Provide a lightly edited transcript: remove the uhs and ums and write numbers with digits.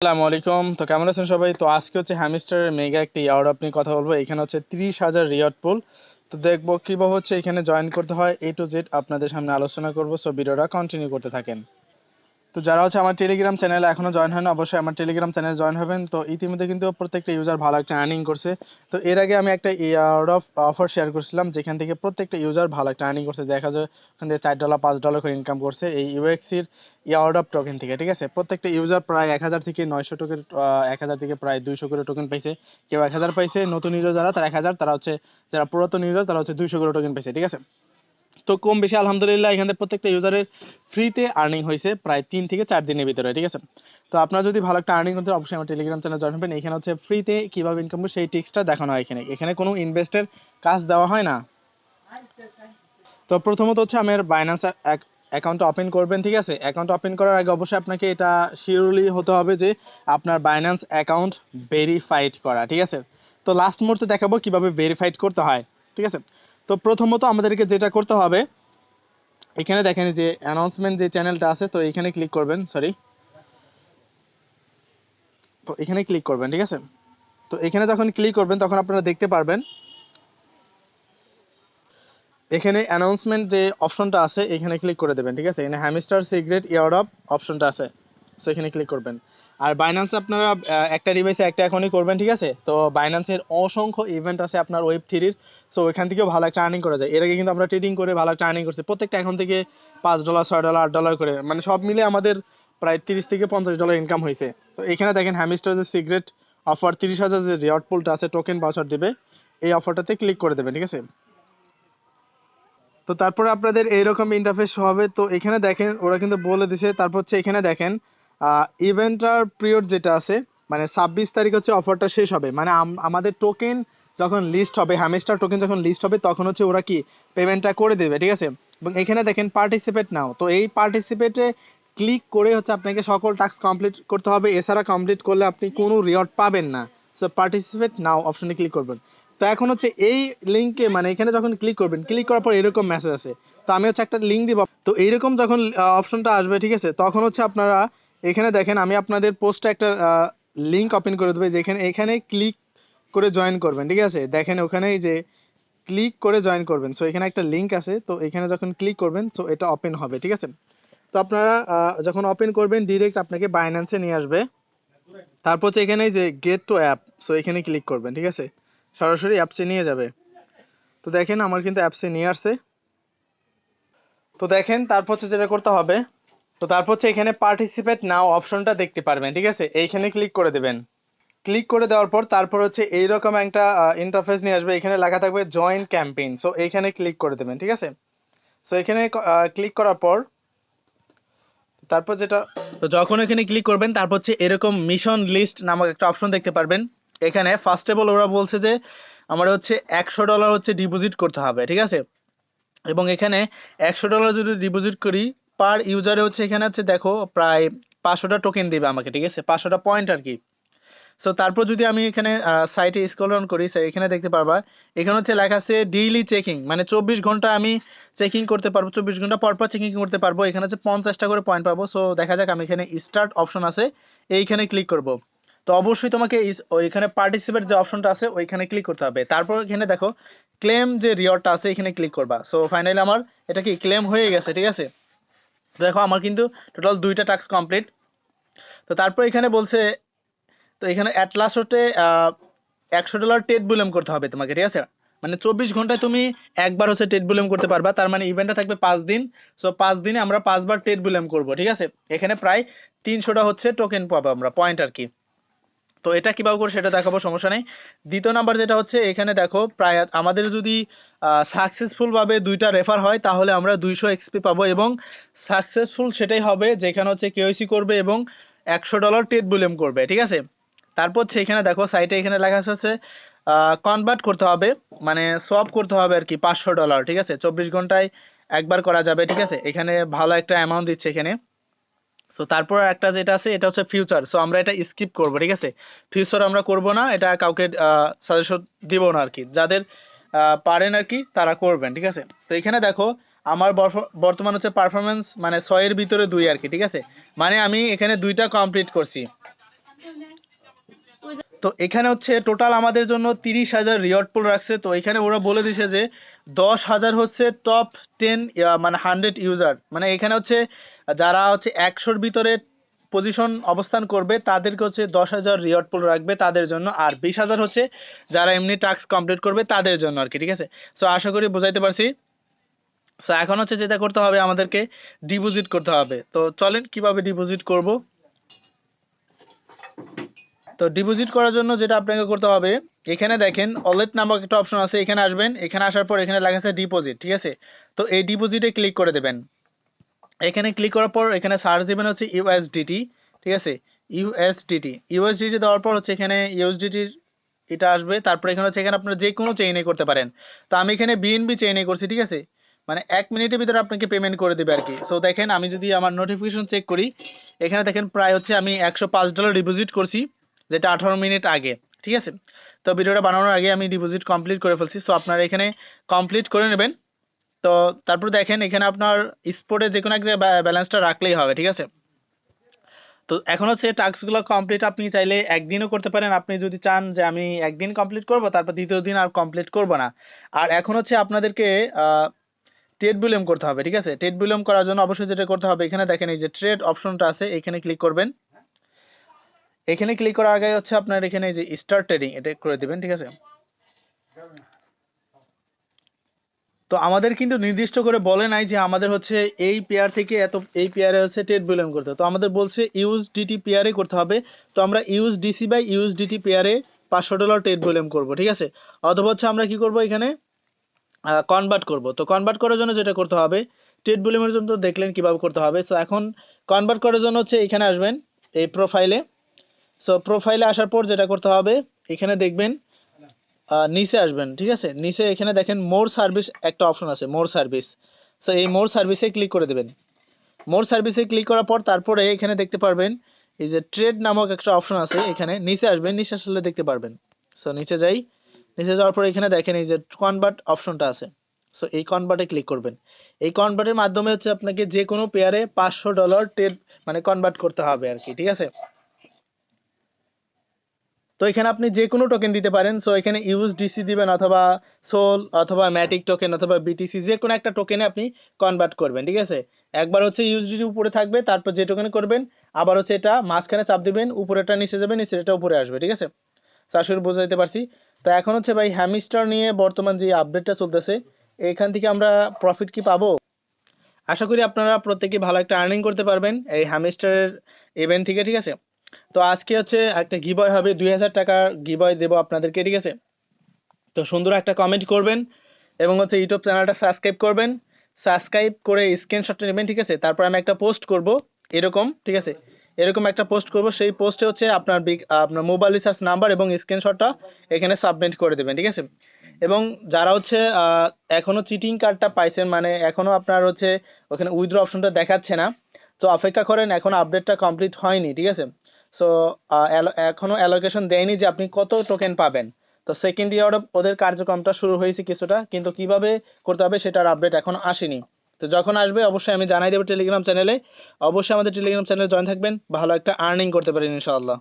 আসসালামু আলাইকুম। তো কেমন আছেন সবাই? তো আজকে হচ্ছে হ্যামস্টারের মেগা একটি ইয়ার্ড নিয়ে কথা বলবো। এখানে হচ্ছে 30,000 রিওয়ার্ড পুল। তো দেখবো কিভাবে হচ্ছে এখানে জয়েন করতে হয়, এ টু জেড আপনাদের সামনে আলোচনা করবো। সো ভিডিওটা কন্টিনিউ করতে থাকেন। তো যারা হচ্ছে আমার টেলিগ্রাম চ্যানেলে এখনো জয়েন হয় না, অবশ্যই আমার টেলিগ্রাম চ্যানেলে জয়েন হবেন। তো ইতিমধ্যে কিন্তু প্রত্যেকটা ইউজার ভালো একটা আর্নিং করছে। তো এর আগে আমি একটা ইয়ার্ড অফ অফার শেয়ার করছিলাম, যেখান থেকে প্রত্যেকটা ইউজার ভালো একটা আর্নিং করছে। দেখা যায় ওখান থেকে $4 $5 করে ইনকাম করছে এই ইউএক্সির ইয়ার্ড অফ টোকেন থেকে। ঠিক আছে, প্রত্যেকটা ইউজার প্রায় 1000 থেকে 900 টোকেন, 1000 থেকে প্রায় 200 করে টোকেন পাইছে। কেউ 1000 পাইছে, নতুন ইউজার যারা তারা 1000, তারা হচ্ছে যারা পুরাতন ইউজার তারা হচ্ছে 200 করে টোকেন পাইছে। ঠিক আছে, তো কম বেশি আলহামদুলিল্লাহ এখানে প্রত্যেকটা ইউজারের ফ্রিতে আর্নিং হয়েছে প্রায় 3 থেকে 4 দিনের ভিতরে। ঠিক আছে, তো আপনারা যদি ভালো একটা আর্নিং করতে অবশ্যই আমার টেলিগ্রাম চ্যানেল জয়েন হবেন। এখানে হচ্ছে ফ্রিতে কিভাবে ইনকাম করবে সেই টিক্সটা দেখানো হয়। এখানে এখানে কোনো ইনভেস্টের কাজ দেওয়া হয় না। তো প্রথমত হচ্ছে আমার বাইন্যান্স অ্যাকাউন্ট ওপেন করবেন। ঠিক আছে, অ্যাকাউন্ট ওপেন করার আগে অবশ্যই আপনাকে এটা শিওরলি হতে হবে যে আপনার বাইন্যান্স অ্যাকাউন্ট ভেরিফাইড করা। ঠিক আছে, তো লাস্ট মুহূর্তে দেখাবো কিভাবে ভেরিফাইড করতে হয়। ঠিক আছে, তো প্রথমত আমাদেরকে যেটা করতে হবে, এখানে দেখেন যে অ্যানাউন্সমেন্ট যে চ্যানেলটা আছে, তো এখানে ক্লিক করবেন। সরি, তো এখানে ক্লিক করবেন। ঠিক আছে, তো এখানে যখন ক্লিক করবেন তখন আপনারা দেখতে পারবেন এখানে অ্যানাউন্সমেন্ট যে অপশনটা আছে এখানে ক্লিক করে দেবেন। ঠিক আছে, এখানে হ্যামস্টার সিক্রেট ইয়ারড্রপ অপশনটা আছে, সো এখানে ক্লিক করবেন। আর বাইন্যান্স আপনারা একটা ডিভাইসে একটা এখনই করবেন। ঠিক আছে, তো বাইন্যান্সের অসংখ্য ইভেন্ট আছে আপনার ওয়েব থ্রির, সো ওইখান থেকেও ভালো একটা আর্নিং করা যায়। এর আগে কিন্তু আমরা ট্রেডিং করে ভালো একটা আর্নিং করছি, প্রত্যেকটা এখন থেকে $5 $6 $8 করে, মানে সব মিলে আমাদের প্রায় $30 থেকে $50 ইনকাম হয়েছে। তো এখানে দেখেন হ্যামস্টার যে সিক্রেট অফার 30,000 যে রিওয়ার্ড পুলটা আছে, টোকেন বাউচার দিবে, এই অফারটাতে ক্লিক করে দেবেন। ঠিক আছে, তো তারপরে আপনাদের এইরকম ইন্টারফেস হবে। তো এখানে দেখেন ওরা কিন্তু বলে দিছে। তারপর হচ্ছে এখানে দেখেন ইভেন্টার পিরিয়ড যেটা আছে, মানে 26 তারিখ হচ্ছে অফারটা শেষ হবে। মানে আমাদের টোকেন যখন লিস্ট হবে, হ্যামস্টার টোকেন যখন লিস্ট হবে তখন হচ্ছে ওরা কি পেমেন্টটা করে দেবে। ঠিক আছে, এবং এখানে দেখেন পার্টিসিপেট নাও, তো এই পার্টিসিপেটে ক্লিক করে হচ্ছে আপনাকে সকল টাস্ক কমপ্লিট করতে হবে। এছাড়া কমপ্লিট করলে আপনি কোনো রিওয়ার্ড পাবেন না। সো পার্টিসিপেট নাও অপশনে ক্লিক করবেন। তো এখন হচ্ছে এই লিঙ্কে, মানে এখানে যখন ক্লিক করবেন, ক্লিক করার পর এরকম মেসেজ আছে। তো আমি হচ্ছে একটা লিঙ্ক দিব। তো এইরকম যখন অপশনটা আসবে, ঠিক আছে, তখন হচ্ছে আপনারা এখানে দেখেন আমি আপনাদের পোস্টে একটা লিঙ্ক ওপেন করে দেবো, যেখানে এখানে ক্লিক করে জয়েন করবেন। ঠিক আছে, দেখেন ওখানে যে ক্লিক করে জয়েন করবেন, সো এখানে একটা লিঙ্ক আছে। তো এখানে যখন ক্লিক করবেন, সো এটা ওপেন হবে। ঠিক আছে, তো আপনারা যখন ওপেন করবেন ডিরেক্ট আপনাকে বাইন্যান্সে নিয়ে আসবে। তারপর হচ্ছে এখানে যে গেট টু অ্যাপ, সো এখানে ক্লিক করবেন। ঠিক আছে, সরাসরি অ্যাপসে নিয়ে যাবে। তো দেখেন আমার কিন্তু অ্যাপসে নিয়ে আসছে। তো দেখেন তারপর হচ্ছে যেটা করতে হবে, তো তারপর হচ্ছে এখানে পার্টিসিপেট নাও অপশনটা দেখতে পারবেন। ঠিক আছে, এইখানে ক্লিক করে দেবেন। ক্লিক করে দেওয়ার পর তারপর হচ্ছে এইরকম একটা ইন্টারফেস নিয়ে আসবে। এখানে লেখা থাকবে জয়েন ক্যাম্পেইন, সো এইখানে ক্লিক করে দেবেন। ঠিক আছে, সো এখানে ক্লিক করার পর তারপর যেটা, তো যখন এখানে ক্লিক করবেন তারপর হচ্ছে এরকম মিশন লিস্ট নামক একটা অপশন দেখতে পারবেন। এখানে ফার্স্ট অফ অল ওরা বলছে যে আমার হচ্ছে $100 হচ্ছে ডিপোজিট করতে হবে। ঠিক আছে, এবং এখানে $100 যদি ডিপোজিট করি পার ইউজারে হচ্ছে এখানে হচ্ছে দেখো প্রায় 500টা টোকেন দিবে আমাকে। ঠিক আছে, 500টা পয়েন্ট আর কি। সো তারপর যদি আমি এখানে সাইটে স্ক্রল ডাউন করি, এখানে দেখতে পারবা এখানে হচ্ছে লেখা আছে ডেইলি চেকিং, মানে 24 ঘন্টা আমি চেকিং করতে পারবো, 24 ঘন্টা পর পর চেকিং করতে পারবো। এখানে হচ্ছে 50টা করে পয়েন্ট পাবো। সো দেখা যাক, আমি এখানে স্টার্ট অপশন আছে এইখানে ক্লিক করব। তো অবশ্যই তোমাকে ওইখানে পার্টিসিপেট যে অপশনটা আছে ওইখানে ক্লিক করতে হবে। তারপর এখানে দেখো ক্লেম যে রিওয়ার্ডটা আছে এখানে ক্লিক করবা। সো ফাইনালি আমার এটা কি ক্লেম হয়ে গেছে। ঠিক আছে, দেখো আমার কিন্তু টোটাল 2টা টাস্ক কমপ্লিট। তো তারপর এখানে বলছে, তো এখানে অ্যাট লাস্ট হতে $100 টেট বুলেম করতে হবে তোমাকে। ঠিক আছে, মানে 24 ঘন্টায় তুমি একবার হচ্ছে টেট বুলেম করতে পারবা। তার মানে ইভেন্টটা থাকবে 5 দিন। সো 5 দিনে আমরা 5বার টেট বুলেম করব। ঠিক আছে, এখানে প্রায় 300টা হচ্ছে টোকেন পাবো আমরা, পয়েন্ট আর কি। তো এটা কিভাবে করে সেটা দেখাবো, সমস্যা নেই। দ্বিতীয় নাম্বার যেটা হচ্ছে এখানে দেখো প্রায় আমাদের যদি সাকসেসফুল ভাবে 2টা রেফার হয় তাহলে আমরা 200 এক্সপি পাবো, এবং সাকসেসফুল সেটাই হবে যেখানে হচ্ছে কেওয়াইসি করবে এবং $100 টেট বুলেম করবে। ঠিক আছে, তারপর হচ্ছে এখানে দেখো সাইটে এখানে লেখা আছে কনভার্ট করতে হবে, মানে সোয়াপ করতে হবে আর কি $500। ঠিক আছে, 24 ঘন্টায় একবার করা যাবে। ঠিক আছে, এখানে ভালো একটা অ্যামাউন্ট দিচ্ছে এখানে। সো তারপর একটা যেটা আছে এটা হচ্ছে ফিউচার, সো আমরা এটা স্কিপ করব। ঠিক আছে, ফিউচার আমরা করব না, এটা কাউকে সাজেশন দিব না আর কি। যাদের পারেন আর কি তারা করবেন। ঠিক আছে, তো এখানে দেখো আমার বর্তমান হচ্ছে পারফরমেন্স মানে 6 এর ভিতরে 2 আর কি। ঠিক আছে, মানে আমি এখানে 2টা কমপ্লিট করছি। তো এখানে হচ্ছে টোটাল আমাদের জন্য 30,000 রিওয়ার্ড পুল রাখছে। তো এখানে ওরা বলে দিছে যে 10,000 হচ্ছে টপ 10 মানে 100 ইউজার, মানে এখানে হচ্ছে যারা হচ্ছে 100-র ভিতরে পজিশন অবস্থান করবে তাদেরকে হচ্ছে 10,000 রিওয়ার্ড পুল রাখবে তাদের জন্য, আর 20,000 হচ্ছে যারা এমনি টাস্ক কমপ্লিট করবে তাদের জন্য আর কি, ঠিক আছে। সো আশা করি বুঝাইতে পারছি। সো এখন হচ্ছে যেটা করতে হবে আমাদেরকে ডিপোজিট করতে হবে। তো চলেন কিভাবে ডিপোজিট করব। তো ডিপোজিট করার জন্য যেটা আপনাকে করতে হবে, এখানে দেখেন ওয়ালেট নামক একটা অপশন আছে, এখানে আসবেন, এখানে আসার পর এখানে লেখা আছে ডিপোজিট, ঠিক আছে। তো এই ডিপোজিটে ক্লিক করে দেবেন। এখানে ক্লিক করার পর এখানে সার্চ দিবেন হচ্ছে ইউএসডিটি, ঠিক আছে, ইউএসডিটি। ইউএসডিটি দেওয়ার পর হচ্ছে এখানে ইউএসডিটির এটা আসবে, তারপর এখানে হচ্ছে এখানে আপনারা যে কোনো চেইনে করতে পারেন। তো আমি এখানে বিএনবি চেইনে করছি, ঠিক আছে, মানে 1 মিনিটের ভিতরে আপনাকে পেমেন্ট করে দেবে আর কি। সো দেখেন আমি যদি আমার নোটিফিকেশন চেক করি, এখানে দেখেন প্রায় হচ্ছে আমি $105 ডিপোজিট করছি, যেটা 18 মিনিট আগে, ঠিক আছে। তো ভিডিওটা বানানোর আগে আমি ডিপোজিট কমপ্লিট করে ফেলছি। সো আপনারা এখানে কমপ্লিট করে নেবেন। তো তারপর দেখেন এখানে আপনার স্পটে যে কোনো এক জায়গায় ব্যালেন্সটা রাখলেই হবে, ঠিক আছে। তো এখন হচ্ছে টাস্কগুলো কমপ্লিট আপনি চাইলে একদিনও করতে পারেন, আপনি যদি চান যে আমি একদিন কমপ্লিট করব তারপর দ্বিতীয় দিন আর কমপ্লিট করব না। আর এখন হচ্ছে আপনাদেরকে ট্রেড ভলিউম করতে হবে, ঠিক আছে। ট্রেড ভলিউম করার জন্য অবশ্যই যেটা করতে হবে, এখানে দেখেন এই যে ট্রেড অপশনটা আছে, এখানে ক্লিক করবেন। এখানে ক্লিক করার আগে হচ্ছে আপনার এখানে এই যে স্টার্ট ট্রেডিং এটা করে দিবেন, ঠিক আছে। তো আমাদের কিন্তু নির্দিষ্ট করে বলে নাই যে আমাদের হচ্ছে এই পেয়ার থেকে এত এই পেয়ারে হচ্ছে ট্রেড ভলিউম করতে হবে। তো আমাদের বলছে ইউএসডিটি পেয়ারে করতে হবে। তো আমরা ইউএসডিসি বাই ইউএসডিটি পেয়ারে $500 ট্রেড ভলিউম করব, ঠিক আছে। অথবা হচ্ছে আমরা কি করব, এখানে কনভার্ট করব। তো কনভার্ট করার জন্য যেটা করতে হবে, ট্রেড ভলিউমের জন্য তো দেখলেন কিভাবে করতে হবে। তো এখন কনভার্ট করার জন্য হচ্ছে এখানে আসবেন এই প্রোফাইলে। সো প্রোফাইলে আসার পর যেটা করতে হবে, এখানে দেখবেন নিচে আসবেন, ঠিক আছে। নিচে এখানে দেখেন মোর সার্ভিস একটা অপশন আছে, মোর সার্ভিস। সো এই মোর সার্ভিসে ক্লিক করে দেবেন। মোর সার্ভিসে ক্লিক করার পর তারপরে এখানে দেখতে পারবেন এই যে ট্রেড নামক একটা অপশন আছে, এখানে নিচে আসবেন, নিচে আসলে দেখতে পারবেন। সো নিচে যাই, নিচে যাওয়ার পর এখানে দেখেন এই যে কনভার্ট অপশনটা আছে। সো এই কনভার্টে ক্লিক করবেন। এই কনভার্টের মাধ্যমে হচ্ছে আপনাকে যে কোনো পেয়ারে $500 ট্রেড মানে কনভার্ট করতে হবে আর কি, ঠিক আছে। তো এখানে আপনি যে কোনো টোকেন দিতে পারেন। সো এখানে ইউএসডিসি দিবেন অথবা সোল অথবা ম্যাটিক টোকেন অথবা বিটিসি, যে কোনো একটা টোকেনে আপনি কনভার্ট করবেন, ঠিক আছে। একবার হচ্ছে ইউএসডিটি উপরে থাকবে, তারপর যে টোকেনে করবেন আবার হচ্ছে এটা মাঝখানে চাপ দিবেন, উপরেটা নিচে যাবে, নিচেরটা উপরে আসবে, ঠিক আছে। আসলে বুঝাইতে পারছি। তো এখন হচ্ছে ভাই হ্যামস্টার নিয়ে বর্তমান যে আপডেটটা চলতেছে, এখান থেকে আমরা প্রফিট কি পাবো? আশা করি আপনারা প্রত্যেকে ভালো একটা আর্নিং করতে পারবেন এই হ্যামস্টারের ইভেন্ট থেকে, ঠিক আছে। তো আজকে হচ্ছে একটা গিভওয়ে হবে, 2,000 টাকার গিভওয়ে দেবো আপনাদেরকে, ঠিক আছে। তো সুন্দর একটা কমেন্ট করবেন এবং হচ্ছে ইউটিউব চ্যানেলটা সাবস্ক্রাইব করবেন। সাবস্ক্রাইব করে স্ক্রিনশটটা নেবেন, ঠিক আছে। তারপর আমি একটা পোস্ট করব এরকম, ঠিক আছে, এরকম একটা পোস্ট করব। সেই পোস্টে হচ্ছে আপনার আপনার মোবাইল রিচার্জ নাম্বার এবং স্ক্রিনশটটা এখানে সাবমিট করে দেবেন, ঠিক আছে। এবং যারা হচ্ছে এখনো চিটিং কার্ডটা পাইছেন, মানে এখনো আপনার হচ্ছে ওখানে উইথড্র অপশনটা দেখাচ্ছে না, তো অপেক্ষা করেন, এখনো আপডেটটা কমপ্লিট হয়নি, ঠিক আছে। সো এখনো অ্যালোকেশন দেয়নি যে আপনি কত টোকেন পাবেন। তো সেকেন্ড ইয়ার ওদের কার্যক্রমটা শুরু হয়েছে কিছুটা, কিন্তু কিভাবে করতে হবে সেটার আপডেট এখনো আসেনি। তো যখন আসবে অবশ্যই আমি জানাই দেবো টেলিগ্রাম চ্যানেলে। অবশ্যই আমাদের টেলিগ্রাম চ্যানেলে জয়েন থাকবেন, ভালো একটা আর্নিং করতে পারেন ইনশাআল্লাহ।